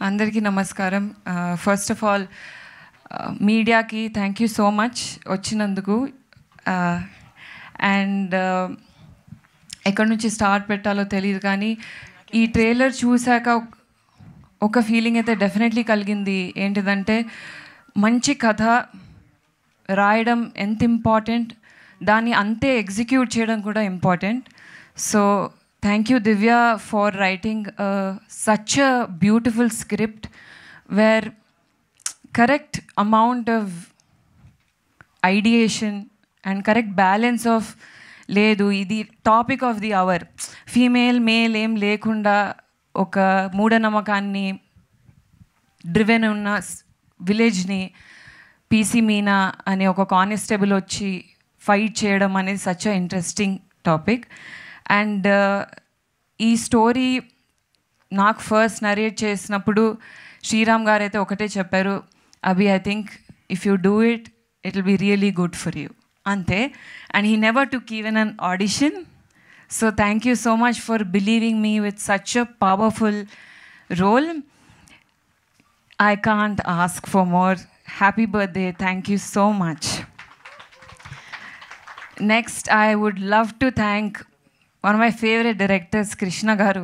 అందరికీ నమస్కారం. First of all మీడియాకి థ్యాంక్ యూ సో మచ్ వచ్చినందుకు. అండ్ ఎక్కడి నుంచి స్టార్ట్ పెట్టాలో తెలియదు, కానీ ఈ ట్రైలర్ చూశాక ఒక ఫీలింగ్ అయితే డెఫినెట్లీ కలిగింది. ఏంటిదంటే, మంచి కథ రాయడం ఎంత ఇంపార్టెంట్, దాన్ని అంతే ఎగ్జిక్యూట్ చేయడం కూడా important. So thank you, Divya, for writing such a beautiful script where correct amount of ideation and correct balance of ledu idi topic of the hour, female male em lekunda oka mooda namakanni driven unna village ni PC Meena ane oka constable వచ్చి fight చేయడం అనేది such a interesting topic. And ఈ story నాకు first narrate చేసినప్పుడు శ్రీరామ్ గారు అయితే ఒకటే చెప్పారు, అభి I think if you do it it will be really good for you, అంతే. And he never took even an audition. So thank you so much for believing me with such a powerful role. I can't ask for more. Happy birthday. Thank you so much. Next I would love to thank one of my favorite directors, Krishna garu.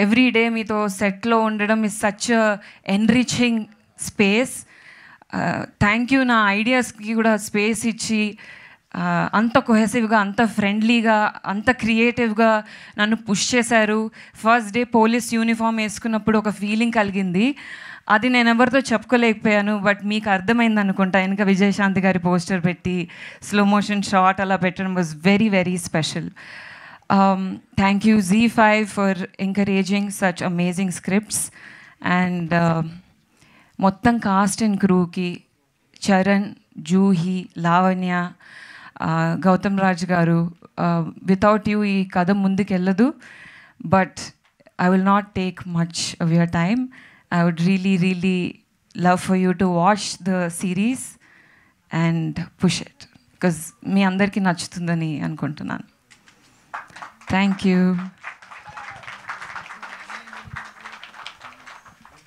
Every day meeto set lo undadam is such a enriching space. Thank you na ideas ki kuda space ichi anta cohesive ga, anta friendly ga, anta creative ga nannu push chesaru. First day police uniform eskunnappudu oka feeling kalgindi. అది నేను ఎవరితో చెప్పుకోలేకపోయాను, but మీకు అర్థమైంది అనుకుంటా. వెనక విజయశాంతి గారి poster పెట్టి slow motion shot అలా పెట్టడం was very very special. Thank you ZEE5 for encouraging such amazing scripts. And మొత్తం కాస్ట్ అండ్ క్రూకి చరణ్, జూహి, లావణ్య, గౌతమ్ రాజ్ గారు, వితౌట్ యూ ఈ కథ ముందుకెళ్ళదు. But I will not take much of your time. I would really love for you to watch the series and push it, because మీ అందరికీ నచ్చుతుందని అనుకుంటున్నాను. Thank you.